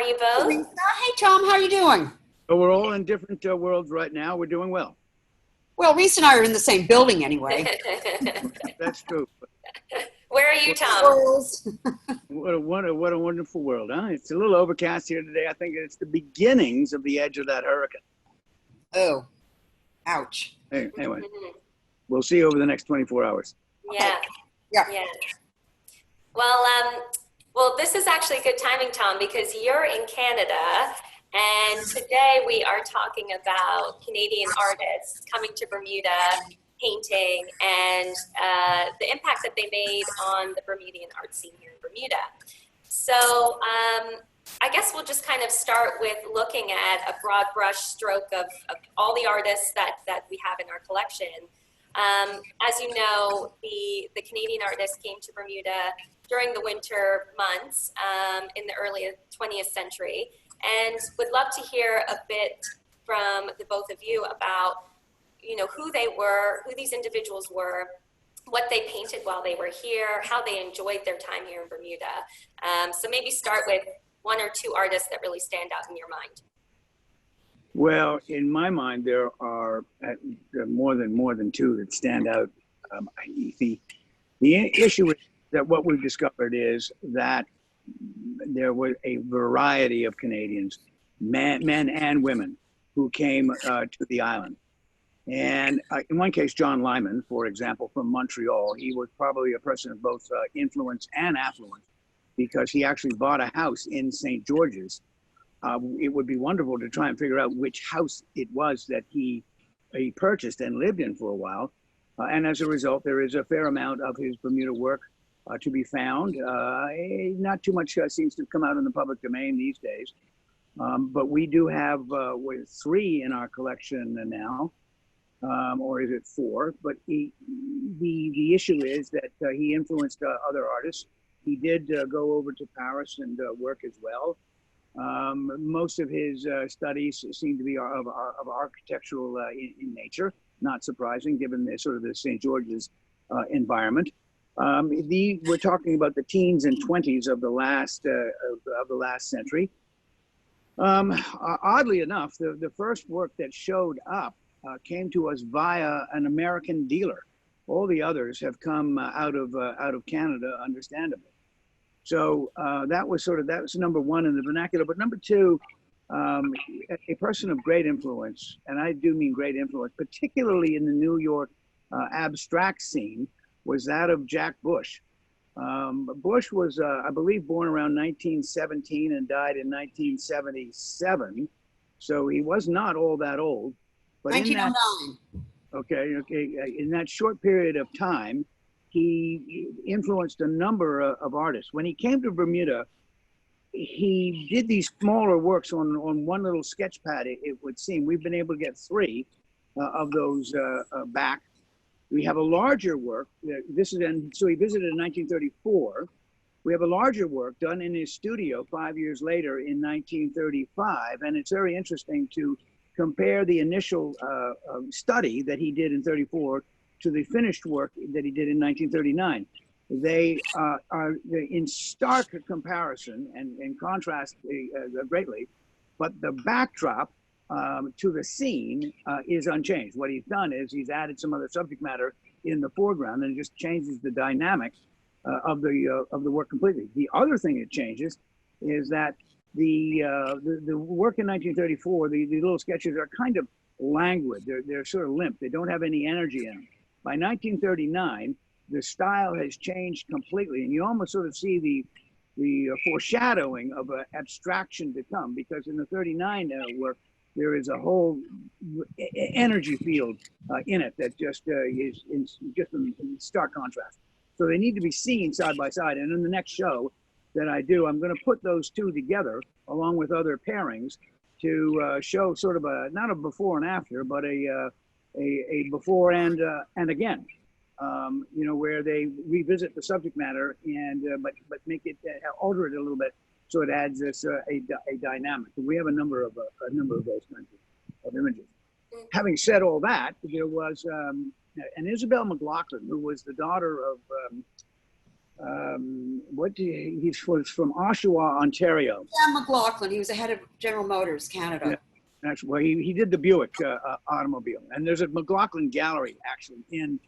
you both? Hey, Tom, how are you doing? But we're all in different worlds right now. We're doing well. Well, Reese and I are in the same building anyway. That's true. Where are you, Tom? What a wonderful world, huh? It's a little overcast here today. I think it's the beginnings of the edge of that hurricane. Oh, ouch. Anyway, we'll see you over the next 24 hours. Yeah. Yeah. Well, this is actually good timing, Tom, because you're in Canada, and today we are talking about Canadian artists coming to Bermuda, painting, and the impact that they made on the Bermudian art scene here in Bermuda. So I guess we'll just kind of start with looking at a broad brush stroke of all the artists that we have in our collection. As you know, the Canadian artists came to Bermuda during the winter months in the early 20th century, and would love to hear a bit from the both of you about, you know, who they were, who these individuals were, what they painted while they were here, how they enjoyed their time here in Bermuda. So maybe start with one or two artists that really stand out in your mind. Well, in my mind, there are more than two that stand out. The issue is that what we've discovered is that there was a variety of Canadians, men and women, who came to the island. And in one case, John Lyman, for example, from Montreal, he was probably a person of both influence and affluence because he actually bought a house in St. George's. It would be wonderful to try and figure out which house it was that he purchased and lived in for a while. And as a result, there is a fair amount of his Bermuda work to be found. Not too much seems to come out in the public domain these days. But we do have three in our collection now, or is it four? But the issue is that he influenced other artists. He did go over to Paris and work as well. Most of his studies seem to be of architectural in nature, not surprising given the sort of the St. George's environment. We're talking about the teens and 20s of the last century. Oddly enough, the first work that showed up came to us via an American dealer. All the others have come out of Canada, understandably. So that was number one in the vernacular. But number two, a person of great influence, and I do mean great influence, particularly in the New York abstract scene, was that of Jack Bush. Bush was, I believe, born around 1917 and died in 1977. So he was not all that old. But 1909. In that short period of time, he influenced a number of artists. When he came to Bermuda, he did these smaller works on one little sketch pad, it would seem. We've been able to get three of those back. We have a larger work. So he visited in 1934. We have a larger work done in his studio 5 years later in 1935. And it's very interesting to compare the initial study that he did in 34 to the finished work that he did in 1939. They are in stark comparison and contrast greatly, but the backdrop to the scene is unchanged. What he's done is he's added some other subject matter in the foreground and it just changes the dynamic of the work completely. The other thing it changes is that the work in 1934, the little sketches are kind of languid. They're sort of limp. They don't have any energy in them. By 1939, the style has changed completely, and you almost sort of see the foreshadowing of an abstraction to come, because in the 39 work, there is a whole energy field in it that just is in stark contrast. So they need to be seen side by side. And in the next show that I do, I'm going to put those two together along with other pairings to show sort of not a before and after, but a before and again, where they revisit the subject matter and but make it alter it a little bit so it adds this a dynamic. And we have a number of those kinds of images. Having said all that, there was an Isabel McLaughlin, who was the daughter He's from Oshawa, Ontario. Sam McLaughlin, he was the head of General Motors Canada. Yeah. Actually, well, he did the Buick automobile, and there's a McLaughlin gallery actually in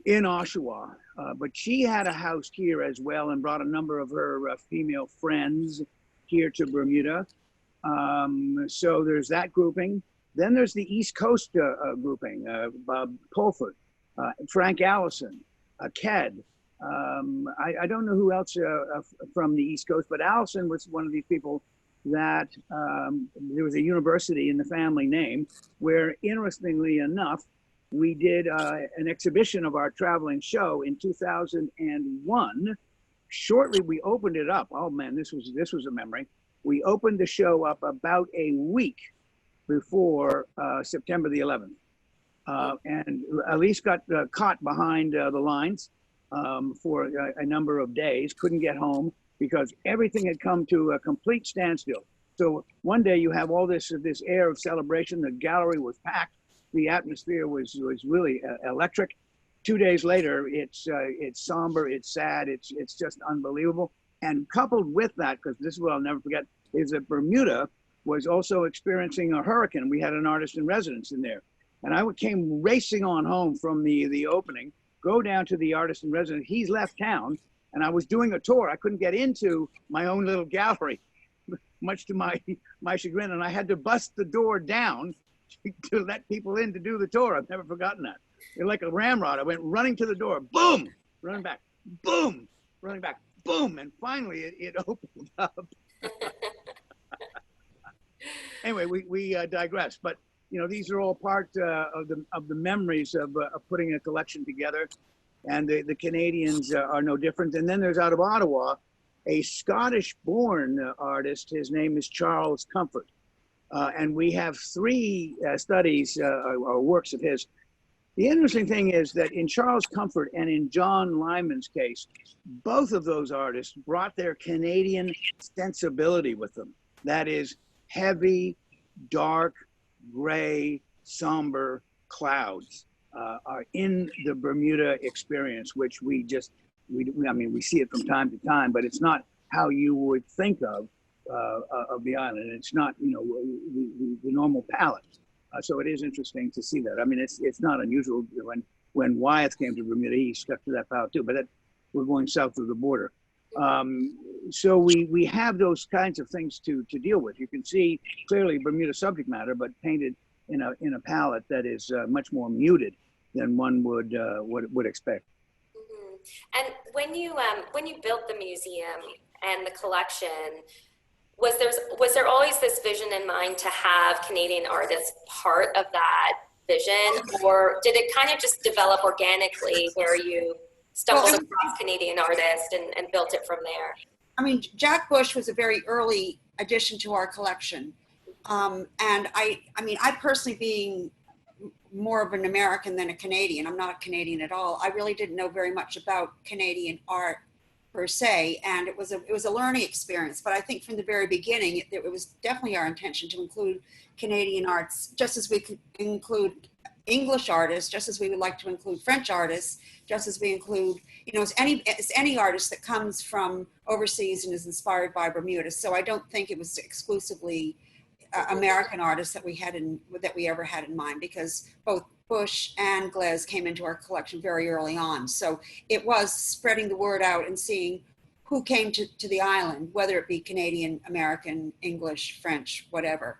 Oshawa. But she had a house here as well, and brought a number of her female friends here to Bermuda. So there's that grouping. Then there's the East Coast grouping: Bob Pulford, Frank Allison, Ked. I don't know who else from the East Coast, but Allison was one of these people that there was a university in the family name where, interestingly enough, we did an exhibition of our traveling show in 2001. Shortly, we opened it up. Oh man, this was a memory. We opened the show up about a week before September the 11th. And Elise got caught behind the lines for a number of days, couldn't get home because everything had come to a complete standstill. So one day you have all this air of celebration. The gallery was packed. The atmosphere was really electric. 2 days later, it's somber, it's sad, it's just unbelievable. And coupled with that, because this is what I'll never forget, is that Bermuda was also experiencing a hurricane. We had an artist in residence in there. And I came racing on home from the opening, go down to the artist in residence. He's left town, and I was doing a tour. I couldn't get into my own little gallery, much to my chagrin, and I had to bust the door down to let people in to do the tour. I've never forgotten that. It like a ramrod. I went running to the door, boom, running back, boom, running back, boom, and finally it opened up. Anyway, we digress, but you know, these are all part of the memories of putting a collection together, and the Canadians are no different. And then there's out of Ottawa, a Scottish-born artist. His name is Charles Comfort, and we have three studies or works of his. The interesting thing is that in Charles Comfort and in John Lyman's case, both of those artists brought their Canadian sensibility with them. That is heavy, dark, gray, somber clouds are in the Bermuda experience, which we see it from time to time, but it's not how you would think of the island. It's not, you know, the normal palette. So it is interesting to see that. I mean, it's not unusual. When Wyeth came to Bermuda, he stuck to that palette too, but we're going south of the border. So we have those kinds of things to deal with. You can see clearly Bermuda subject matter, but painted in a palette that is much more muted than one would expect. Mm-hmm. And when you built the museum and the collection, was there always this vision in mind to have Canadian artists part of that vision, or did it kind of just develop organically where you stumbled across Canadian artists and built it from there? I mean, Jack Bush was a very early addition to our collection. And I personally, being more of an American than a Canadian, I'm not a Canadian at all. I really didn't know very much about Canadian art per se, and it was a learning experience. But I think from the very beginning, it was definitely our intention to include Canadian arts, just as we could include English artists, just as we would like to include French artists, just as we include, you know, it's any artist that comes from overseas and is inspired by Bermuda. So I don't think it was exclusively American artists that we ever had in mind, because both Bush and Glaze came into our collection very early on. So it was spreading the word out and seeing who came to the island, whether it be Canadian, American, English, French, whatever.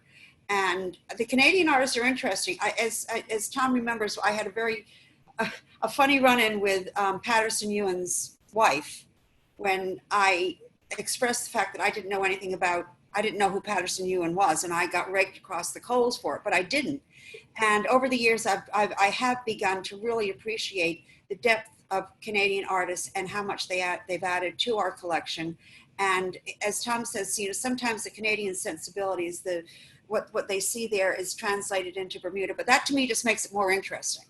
And the Canadian artists are interesting. As Tom remembers, I had a funny run-in with Patterson Ewan's wife when I expressed the fact that I didn't know who Patterson Ewan was, and I got raked across the coals for it, but I didn't. And over the years, I have begun to really appreciate the depth of Canadian artists and how much they've added to our collection. And as Tom says, you know, sometimes the Canadian sensibilities, what they see there is translated into Bermuda, but that to me just makes it more interesting.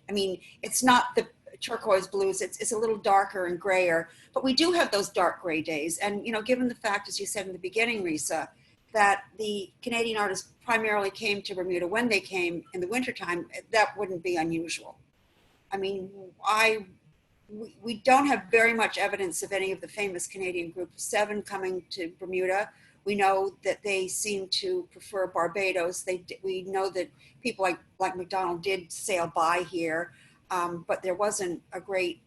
I mean, it's not the turquoise blues, it's a little darker and grayer, but we do have those dark gray days. And, you know, given the fact, as you said in the beginning, Risa, that the Canadian artists primarily came to Bermuda when they came in the wintertime, that wouldn't be unusual. I mean, I we don't have very much evidence of any of the famous Canadian Group of Seven coming to Bermuda. We know that they seem to prefer Barbados. We know that people like McDonald did sail by here, but there wasn't a great,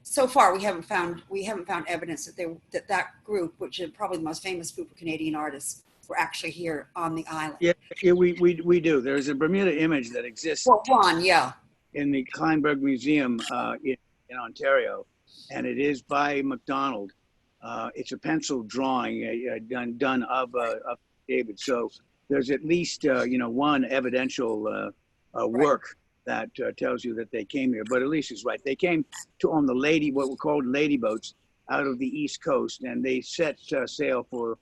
so far we haven't found evidence that group, which is probably the most famous group of Canadian artists, were actually here on the island. Yeah, we do. There's a Bermuda image that exists. Well, one, yeah. In the Kleinberg Museum in Ontario, and it is by McDonald. It's a pencil drawing done of David. So there's at least one evidential work that tells you that they came here. But Elise is right. They came on the what were called lady boats out of the East Coast, and they set sail for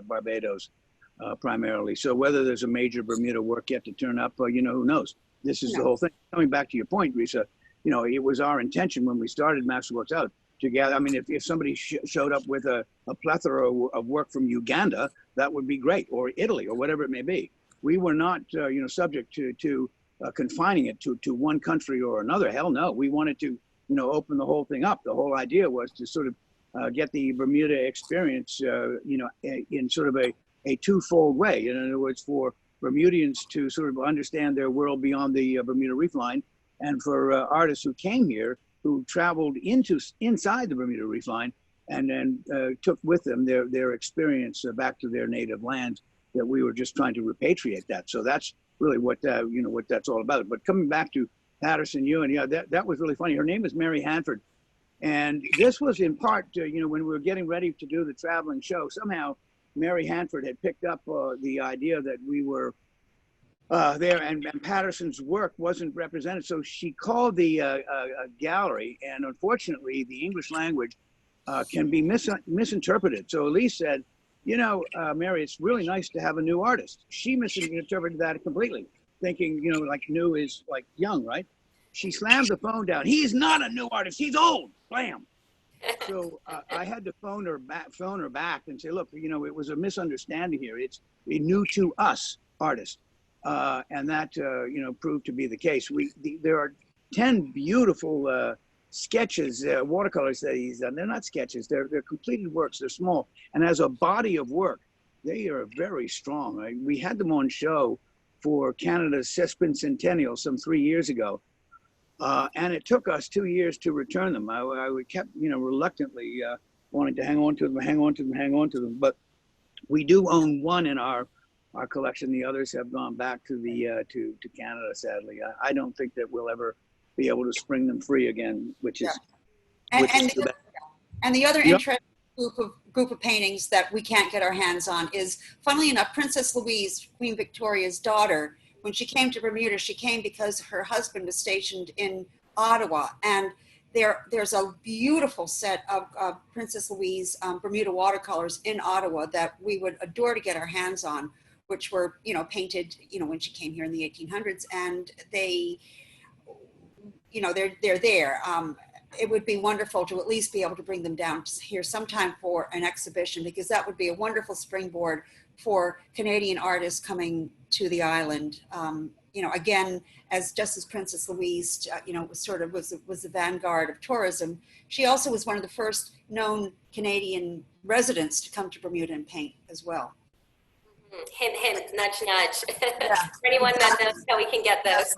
Barbados primarily. So whether there's a major Bermuda work yet to turn up, who knows? This is the whole thing. Coming back to your point, Risa, it was our intention when we started Masterworks Out to gather. I mean, if somebody showed up with a plethora of work from Uganda, that would be great, or Italy, or whatever it may be. We were not, subject to confining it to one country or another. Hell no. We wanted to, open the whole thing up. The whole idea was to sort of get the Bermuda experience, in sort of a twofold way. In other words, for Bermudians to sort of understand their world beyond the Bermuda Reef line, and for artists who came here, who traveled inside the Bermuda Reef line, and then took with them their experience back to their native land. That we were just trying to repatriate that. So that's really what what that's all about. But coming back to Patterson Ewan, that was really funny. Her name is Mary Hanford, and this was in part when we were getting ready to do the traveling show. Somehow Mary Hanford had picked up the idea that we were there, and Patterson's work wasn't represented. So she called the gallery, and unfortunately, the English language can be misinterpreted. So Elise said, Mary, it's really nice to have a new artist. She misinterpreted that completely, thinking, like new is like young, right? She slammed the phone down. He's not a new artist. He's old. Blam. So I had to phone her back and say, look, it was a misunderstanding here. It's a new to us artist. And that, proved to be the case. There are 10 beautiful sketches, watercolors that he's done. They're not sketches. They're completed works. They're small. And as a body of work, they are very strong. We had them on show for Canada's Sesquicentennial some 3 years ago. And it took us 2 years to return them. I kept, reluctantly wanting to hang on to them. But we do own one in our collection. The others have gone back to to Canada, sadly. I don't think that we'll ever be able to spring them free again, which is and the other interesting group of paintings that we can't get our hands on is, funnily enough, Princess Louise, Queen Victoria's daughter. When she came to Bermuda, she came because her husband was stationed in Ottawa, and there's a beautiful set of Princess Louise Bermuda watercolors in Ottawa that we would adore to get our hands on, which were painted when she came here in the 1800s, and they're there. It would be wonderful to at least be able to bring them down here sometime for an exhibition, because that would be a wonderful springboard for Canadian artists coming to the island. Again, as Princess Louise, was the vanguard of tourism. She also was one of the first known Canadian residents to come to Bermuda and paint as well. Hint, hint, nudge, nudge. Yeah. For anyone that knows how we can get those.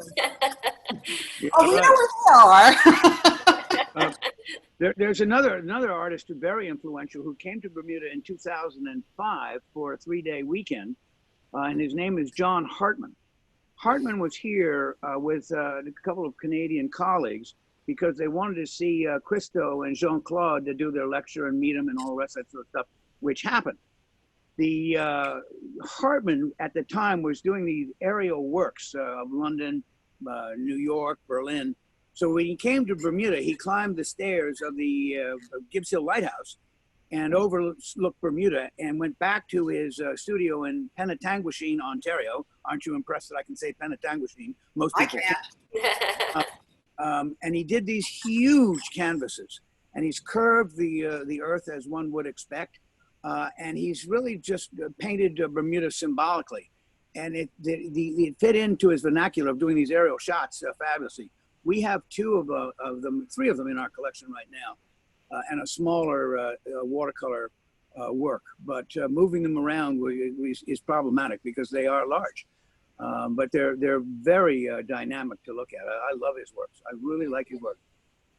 Oh, we know where they are. There's another artist who's very influential who came to Bermuda in 2005 for a 3-day weekend, and his name is John Hartman. Hartman was here with a couple of Canadian colleagues because they wanted to see Christo and Jean-Claude to do their lecture and meet him and all the rest of that sort of stuff, which happened. The Hartman at the time was doing these aerial works of London, New York, Berlin. So when he came to Bermuda, he climbed the stairs of the Gibbs Hill Lighthouse and overlooked Bermuda and went back to his studio in Penetanguishene, Ontario. Aren't you impressed that I can say Penetanguishene? Most people can. And he did these huge canvases, and he's curved the earth as one would expect. And he's really just painted Bermuda symbolically. And it fit into his vernacular of doing these aerial shots fabulously. We have three of them in our collection right now, and a smaller watercolor work. But moving them around is problematic because they are large. But they're very dynamic to look at. I love his works. I really like his work.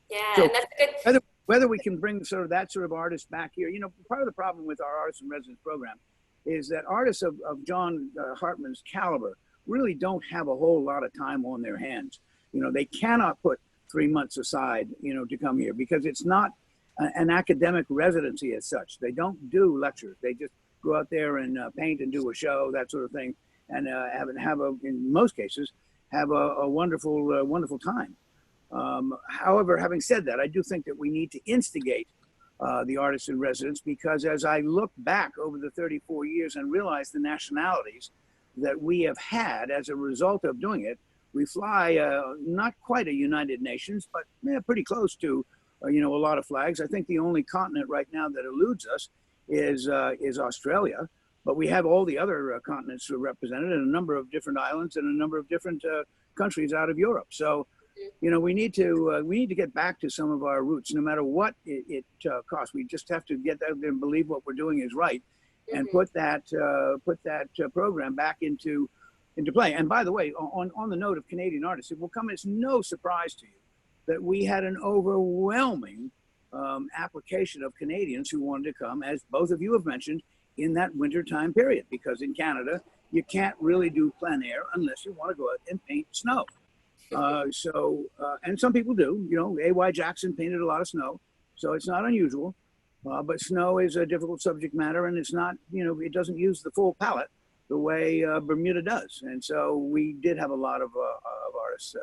Yeah, So and that's good. whether we can bring that sort of artist back here, part of the problem with our artist in residence program is that artists of John Hartman's caliber really don't have a whole lot of time on their hands. They cannot put 3 months aside, to come here because it's not an academic residency as such. They don't do lectures. They just go out there and paint and do a show, that sort of thing, and in most cases, have a wonderful time. However, having said that, I do think that we need to instigate the artists in residence because as I look back over the 34 years and realize the nationalities that we have had as a result of doing it, we fly not quite a United Nations, but pretty close to a lot of flags. I think the only continent right now that eludes us is Australia, but we have all the other continents represented and a number of different islands and a number of different countries out of Europe. So, we need to get back to some of our roots, no matter what it costs. We just have to get out there and believe what we're doing is right, and put that program back into play. And by the way, on the note of Canadian artists, it will come as no surprise to you that we had an overwhelming application of Canadians who wanted to come, as both of you have mentioned, in that winter time period, because in Canada, you can't really do plein air unless you want to go out and paint snow. And some people do, A.Y. Jackson painted a lot of snow, so it's not unusual, but snow is a difficult subject matter and it's not, it doesn't use the full palette the way Bermuda does. And so we did have a lot of artists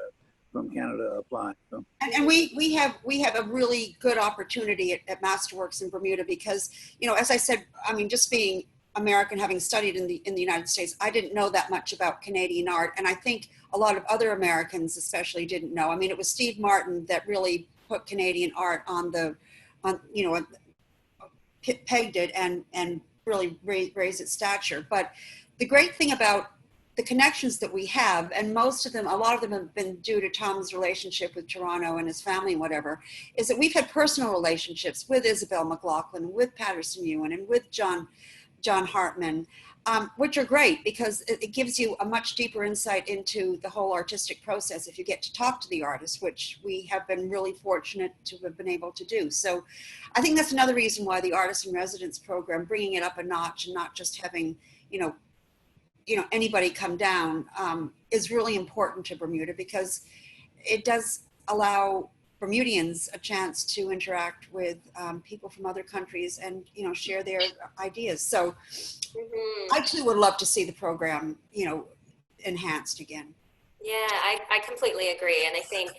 from Canada apply. So. And we have a really good opportunity at Masterworks in Bermuda because, as I said, just being American, having studied in the United States, I didn't know that much about Canadian art. And I think a lot of other Americans especially didn't know. It was Steve Martin that really put Canadian art pegged it and really raised its stature. But the great thing about the connections that we have, and a lot of them have been due to Tom's relationship with Toronto and his family and whatever, is that we've had personal relationships with Isabel McLaughlin, with Patterson Ewan, and with John Hartman, which are great because it gives you a much deeper insight into the whole artistic process if you get to talk to the artists, which we have been really fortunate to have been able to do. So I think that's another reason why the Artist in Residence program, bringing it up a notch and not just having, anybody come down, is really important to Bermuda because it does allow Bermudians a chance to interact with people from other countries and, share their ideas. So I too would love to see the program, enhanced again. Yeah, I completely agree. And I think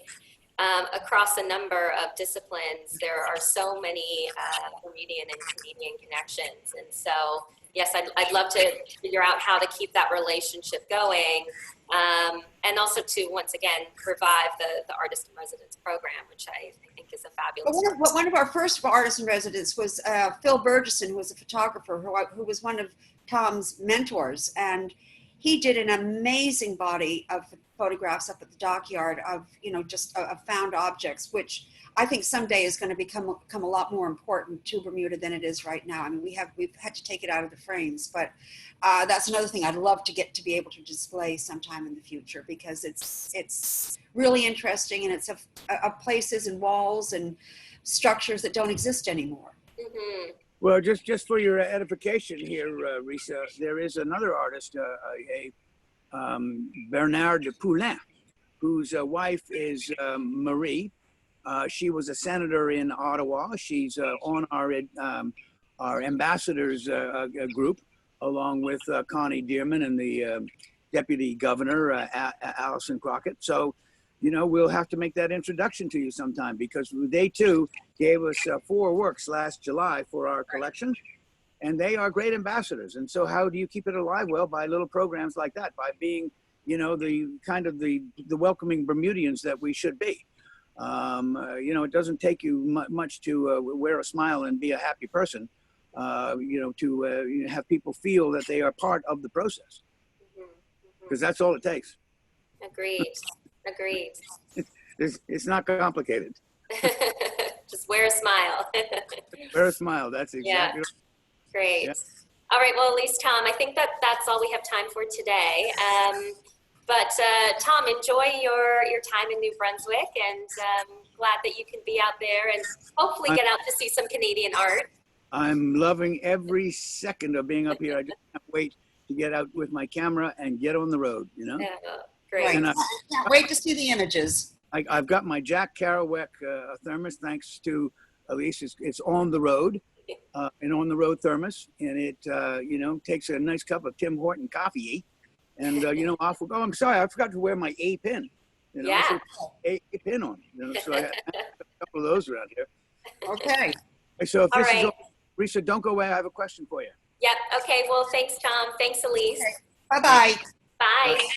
across a number of disciplines, there are so many Bermudian and Canadian connections. And so, yes, I'd love to figure out how to keep that relationship going. And also to, once again, revive the Artist in Residence program, which I think is a fabulous one of our first artists in residence was Phil Burgesson, who was a photographer who was one of Tom's mentors. And he did an amazing body of photographs up at the dockyard of, just of found objects, which I think someday is going to become a lot more important to Bermuda than it is right now. We've had to take it out of the frames, but that's another thing I'd love to get to be able to display sometime in the future because it's really interesting and it's of places and walls and structures that don't exist anymore. Mm-hmm. Well, just for your edification here, Risa, there is another artist, Bernard de Poulin, whose wife is Marie. She was a senator in Ottawa. She's on our ambassadors group, along with Connie Dearman and the deputy governor, Alison Crockett. So, we'll have to make that introduction to you sometime because they too gave us 4 works last July for our collection, and they are great ambassadors. And so how do you keep it alive? Well, by little programs like that, by being, the welcoming Bermudians that we should be. It doesn't take you much to wear a smile and be a happy person, to have people feel that they are part of the process. Because that's all it takes. Agreed. It's not complicated. Just wear a smile. Wear a smile. That's exactly right. Great. Yeah. All right. Well, Elise, Tom, I think that's all we have time for today. But Tom, enjoy your time in New Brunswick, and glad that you can be out there and hopefully get out to see some Canadian art. I'm loving every second of being up here. I just can't wait to get out with my camera and get on the road, you know? Great. Right. And Can't wait to see the images. I've got my Jack Kerouac thermos, thanks to Elise. It's on the road, an on the road thermos, and it takes a nice cup of Tim Horton coffee, and off we go. I'm sorry, I forgot to wear my A pin. Yeah. So A pin on. So I have a couple of those around here. Okay. So if this All is right. all, Risa, don't go away. I have a question for you. Yep. Okay. Well, thanks, Tom. Thanks, Elise. Bye-bye. Bye.